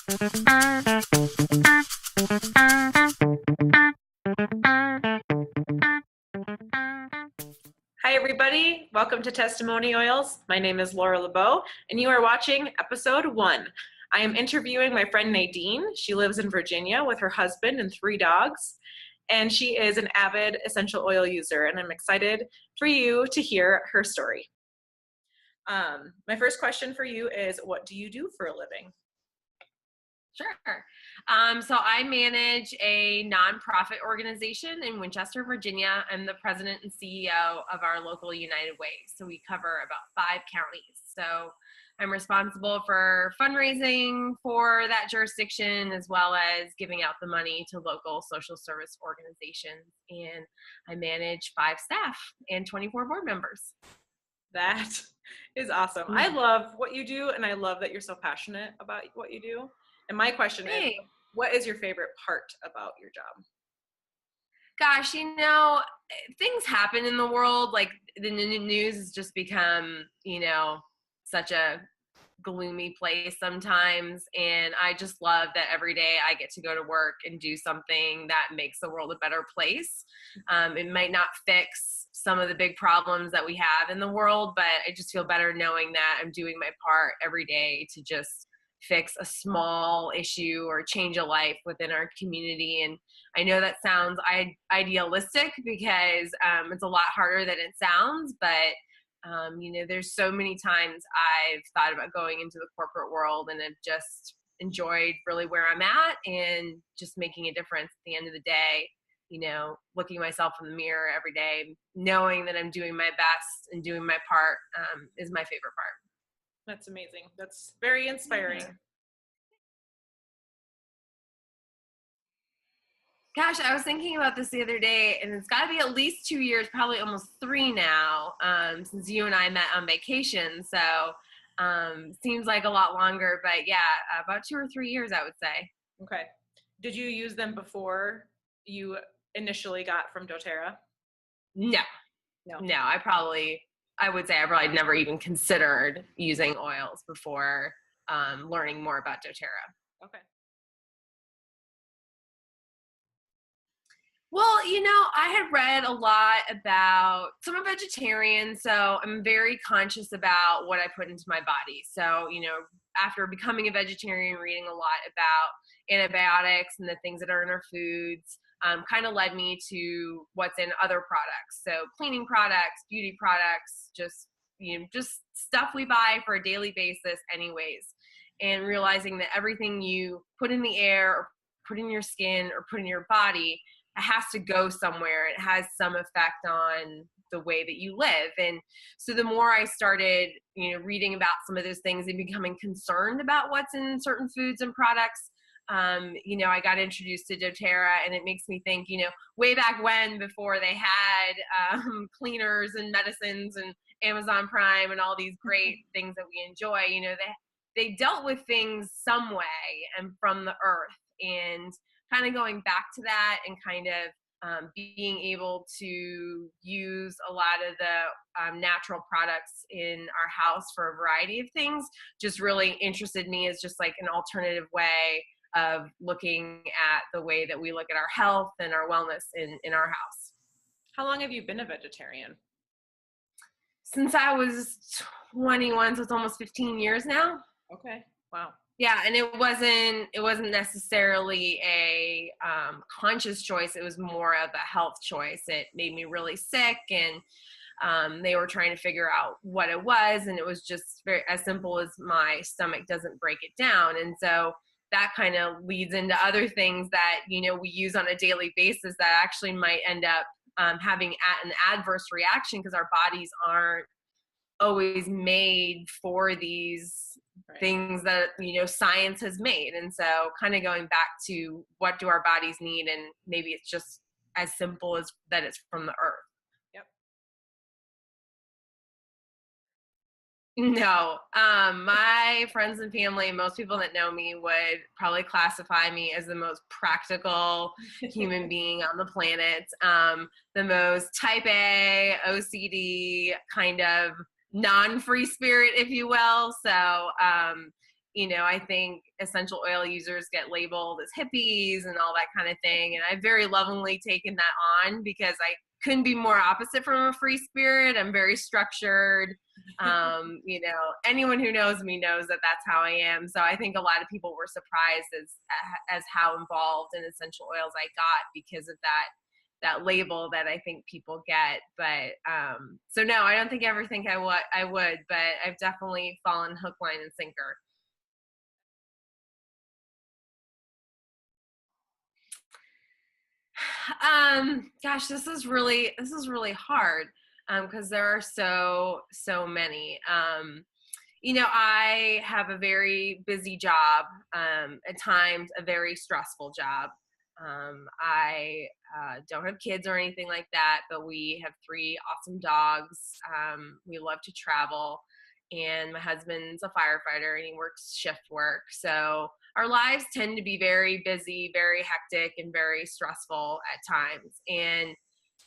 Hi, everybody. Welcome to TestimoniO ILS. My name is Laura LeBeau, and you are watching episode 1. I am interviewing my friend Nadine. She lives in Virginia with her husband and 3 dogs, and she is an avid essential oil user, and I'm excited for you to hear her story. My first question for you is, what do you do for a living? Sure. So I manage a nonprofit organization in Winchester, Virginia. I'm the president and CEO of our local United Way. So we cover about 5 counties. So I'm responsible for fundraising for that jurisdiction, as well as giving out the money to local social service organizations. And I manage 5 staff and 24 board members. That is awesome. I love what you do, and I love that you're so passionate about what you do. And my question is, what is your favorite part about your job? Gosh, things happen in the world. Like the news has just become, such a gloomy place sometimes. And I just love that every day I get to go to work and do something that makes the world a better place. It might not fix some of the big problems that we have in the world, but I just feel better knowing that I'm doing my part every day to just fix a small issue or change a life within our community. And I know that sounds idealistic because it's a lot harder than it sounds, but there's so many times I've thought about going into the corporate world, and I've just enjoyed really where I'm at and just making a difference at the end of the day. Looking myself in the mirror every day, knowing that I'm doing my best and doing my part is my favorite part. That's amazing. That's very inspiring. Gosh, I was thinking about this the other day, and it's got to be at least 2 years, probably almost 3 now, since you and I met on vacation. So seems like a lot longer, but yeah, about 2 or 3 years, I would say. Okay. Did you use them before you initially got from doTERRA? No. I would say I probably never even considered using oils before learning more about doTERRA. Okay. Well, I had read a lot about, so I'm a vegetarian, so I'm very conscious about what I put into my body. So, after becoming a vegetarian, reading a lot about antibiotics and the things that are in our foods, kind of led me to what's in other products. So cleaning products, beauty products, just stuff we buy for a daily basis anyways. And realizing that everything you put in the air or put in your skin or put in your body, it has to go somewhere. It has some effect on the way that you live. And so the more I started, reading about some of those things and becoming concerned about what's in certain foods and products, I got introduced to doTERRA, and it makes me think, way back when, before they had cleaners and medicines and Amazon Prime and all these great things that we enjoy, they dealt with things some way and from the earth, and kind of going back to that and kind of being able to use a lot of the natural products in our house for a variety of things just really interested me as just like an alternative way of looking at the way that we look at our health and our wellness in our house. How long have you been a vegetarian? Since I was 21, so it's almost 15 years now. Okay. Wow. Yeah, and it wasn't necessarily a conscious choice. It was more of a health choice. It made me really sick, and they were trying to figure out what it was, and it was just very as simple as my stomach doesn't break it down. And so that kind of leads into other things that we use on a daily basis that actually might end up having an adverse reaction, because our bodies aren't always made for these things that science has made. And so kind of going back to what do our bodies need, and maybe it's just as simple as that it's from the earth. Yep. No, my friends and family, most people that know me would probably classify me as the most practical human being on the planet, the most type A, OCD kind of non-free spirit, if you will. So, I think essential oil users get labeled as hippies and all that kind of thing. And I've very lovingly taken that on because I couldn't be more opposite from a free spirit. I'm very structured. Anyone who knows me knows that that's how I am. So I think a lot of people were surprised as how involved in essential oils I got because of that label that I think people get. But so no, I don't think I ever think I would, but I've definitely fallen hook, line, and sinker. Gosh, this is really hard because there are so many. I have a very busy job, at times a very stressful job. I don't have kids or anything like that, but we have 3 awesome dogs. We love to travel, and my husband's a firefighter and he works shift work. So our lives tend to be very busy, very hectic, and very stressful at times. And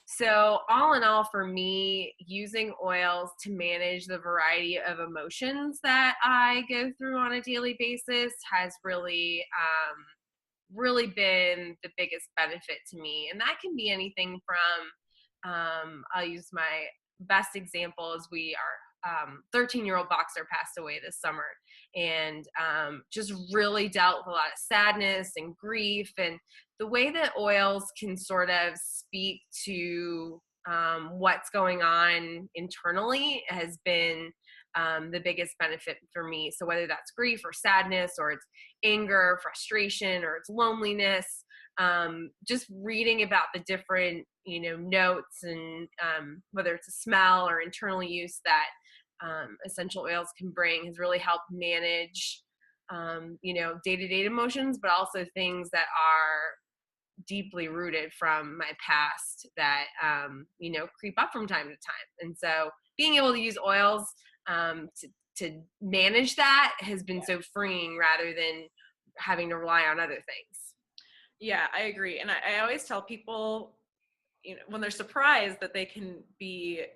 so, all in all, for me, using oils to manage the variety of emotions that I go through on a daily basis has really been the biggest benefit to me. And that can be anything from, I'll use my best example is we are 13-year-old boxer passed away this summer, and just really dealt with a lot of sadness and grief. And the way that oils can sort of speak to what's going on internally has been the biggest benefit for me. So whether that's grief or sadness, or it's anger, frustration, or it's loneliness, just reading about the different notes and whether it's a smell or internal use that essential oils can bring has really helped manage day-to-day emotions, but also things that are deeply rooted from my past that creep up from time to time. And so being able to use oils to manage that has been so freeing rather than having to rely on other things. Yeah, I agree. And I always tell people, when they're surprised that they can be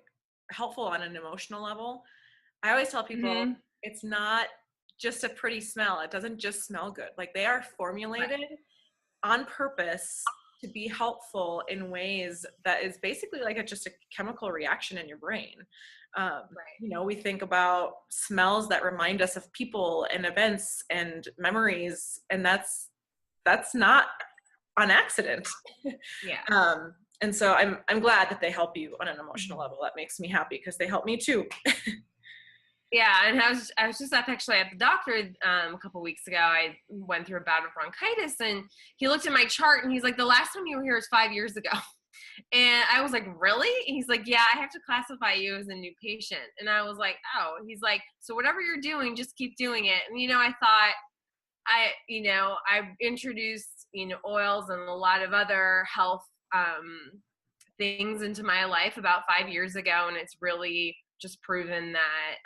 helpful on an emotional level, I always tell people it's not just a pretty smell. It doesn't just smell good. Like, they are formulated on purpose to be helpful in ways that is basically like just a chemical reaction in your brain. We think about smells that remind us of people and events and memories, and that's not on accident. Yeah. And so I'm glad that they help you on an emotional level. That makes me happy because they help me too. Yeah, and I was just actually at the doctor a couple weeks ago. I went through a bout of bronchitis, and he looked at my chart and he's like, "The last time you were here was 5 years ago." And I was like, "Really?" And he's like, "Yeah, I have to classify you as a new patient." And I was like, "Oh." He's like, "So whatever you're doing, just keep doing it." And I thought I introduced oils and a lot of other health things into my life about 5 years ago, and it's really just proven that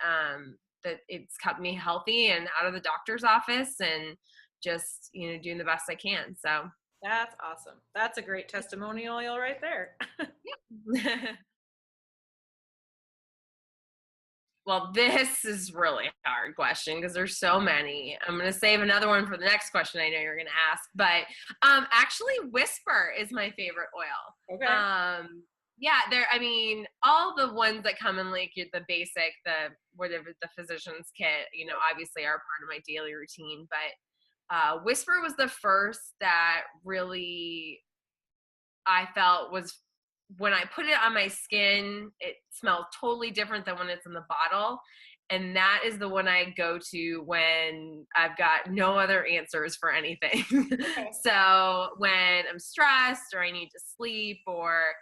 it's kept me healthy and out of the doctor's office and just doing the best I can. So that's awesome. That's a great testimonial oil right there. yeah. Well, this is really a hard question because there's so many. I'm going to save another one for the next question I know you're going to ask. But actually, Whisper is my favorite oil. Okay. Yeah, all the ones that come in like the basic, whatever the physician's kit, obviously are part of my daily routine. But Whisper was the first that really I felt was, when I put it on my skin, it smells totally different than when it's in the bottle. And that is the one I go to when I've got no other answers for anything. Okay. So when I'm stressed or I need to sleep, or,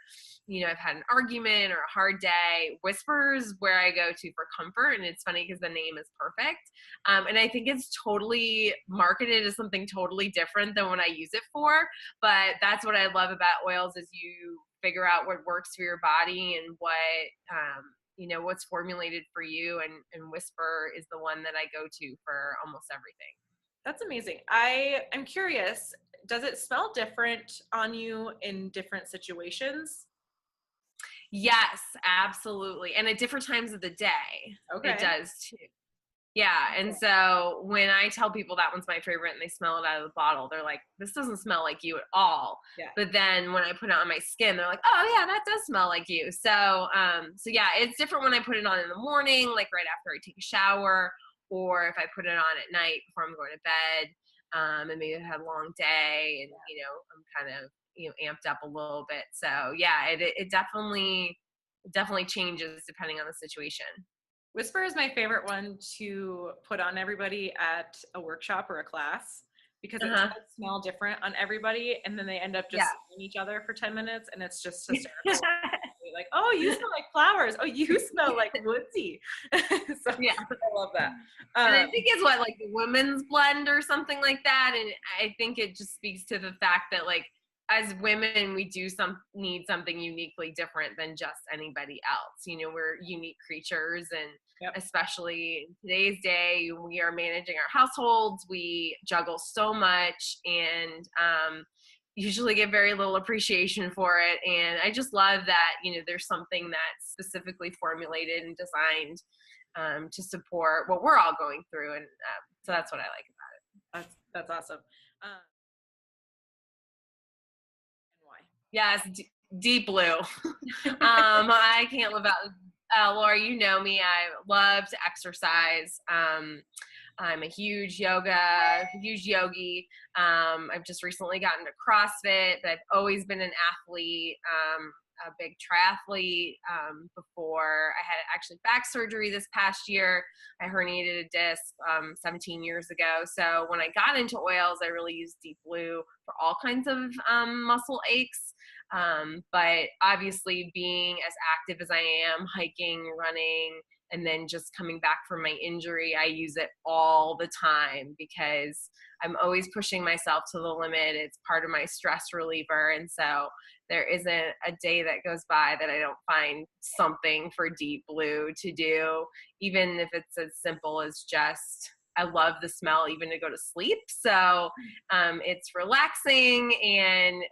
I've had an argument or a hard day, Whisper's where I go to for comfort. And it's funny because the name is perfect. And I think it's totally marketed as something totally different than what I use it for. But that's what I love about oils, is you figure out what works for your body and what's formulated for you, and Whisper is the one that I go to for almost everything. That's amazing. I'm curious, does it smell different on you in different situations? Yes, absolutely. And at different times of the day. Okay. It does too. Yeah, and so when I tell people that one's my favorite and they smell it out of the bottle, they're like, "This doesn't smell like you at all." Yeah. But then when I put it on my skin, they're like, "Oh yeah, that does smell like you." So yeah, it's different when I put it on in the morning, like right after I take a shower, or if I put it on at night before I'm going to bed, and maybe I've had a long day and I'm kind of amped up a little bit. So yeah, it definitely changes depending on the situation. Whisper is my favorite one to put on everybody at a workshop or a class because it Uh-huh. does smell different on everybody, and then they end up just Yeah. seeing each other for 10 minutes, and it's just hysterical. Like, oh, you smell like flowers. Oh, you smell like woodsy. So Yeah. I love that. And I Um, think it's what, like the women's blend or something like that. And I think it just speaks to the fact that like as women, we do need something uniquely different than just anybody else. We're unique creatures, and yep. especially in today's day, we are managing our households. We juggle so much, and usually get very little appreciation for it. And I just love that there's something that's specifically formulated and designed to support what we're all going through, and so that's what I like That's awesome. And why? about it. Yes, deep blue. I can't live out. Laura, you know me. I love to exercise. I'm a huge yogi. I've just recently gotten to CrossFit, but I've always been an athlete, a big triathlete. Before I had actually back surgery this past year, I herniated a disc 17 years ago. So when I got into oils, I really used Deep Blue for all kinds of muscle aches. But obviously, being as active as I am, hiking, running, and then just coming back from my injury, I use it all the time because I'm always pushing myself to the limit. It's part of my stress reliever. And so there isn't a day that goes by that I don't find something for Deep Blue to do, even if it's as simple as just, I love the smell even to go to sleep. So it's relaxing, and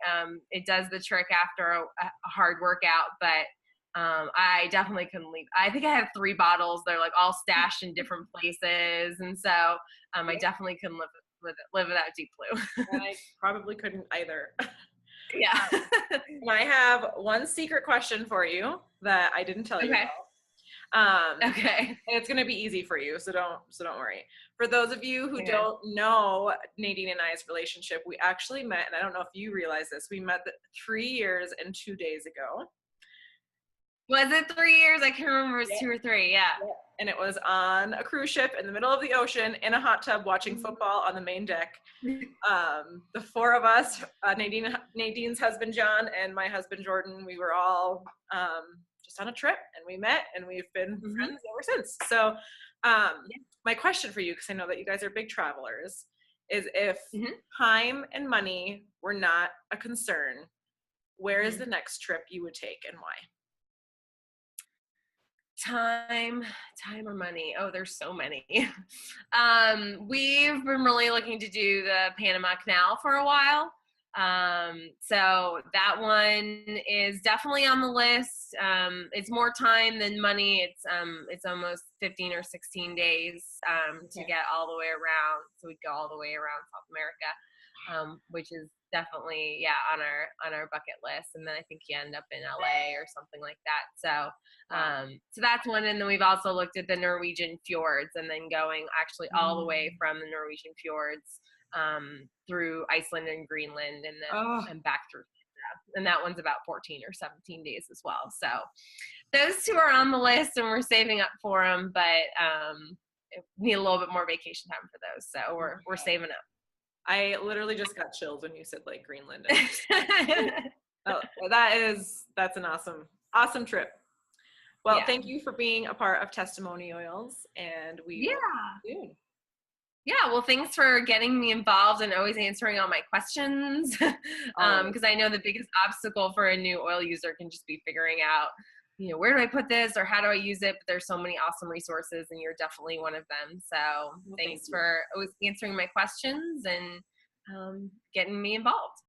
it does the trick after a hard workout. But I definitely couldn't leave. I think I have 3 bottles. They're like all stashed in different places, and so I definitely couldn't live without Deep Blue. I probably couldn't either. Yeah. And I have one secret question for you that I didn't tell you Okay. about. Okay. And it's going to be easy for you, so don't worry. For those of you who Okay. don't know Nadine and I's relationship, we actually met, and I don't know if you realize this, we met 3 years and 2 days ago. Was it 3 years? I can't remember. It was 2 or 3. Yeah. And it was on a cruise ship in the middle of the ocean in a hot tub watching football on the main deck. The 4 of us, Nadine's husband John and my husband Jordan, we were all just on a trip, and we met, and we've been friends ever since. So my question for you, because I know that you guys are big travelers, is if time and money were not a concern, where is the next trip you would take and why? Time or money? Oh, there's so many. We've been really looking to do the Panama Canal for a while. So that one is definitely on the list. It's more time than money. It's almost 15 or 16 days to get all the way around. So we'd go all the way around South America, which is definitely on our bucket list. And then I think you end up in LA or something like that. So so that's one. And then we've also looked at the Norwegian fjords, and then going actually all the way from the Norwegian fjords through Iceland and Greenland, and then and back through Canada. And that one's about 14 or 17 days as well. So those 2 are on the list, and we're saving up for them, but need a little bit more vacation time for those. So we're saving up. I literally just got chills when you said like Greenland. Oh, that's an awesome trip. Well, thank you for being a part of Testimony Oils, and we will soon. Yeah, well, thanks for getting me involved and always answering all my questions. Because I know the biggest obstacle for a new oil user can just be figuring out, where do I put this or how do I use it? But there's so many awesome resources, and you're definitely one of them. So thanks for always answering my questions and getting me involved.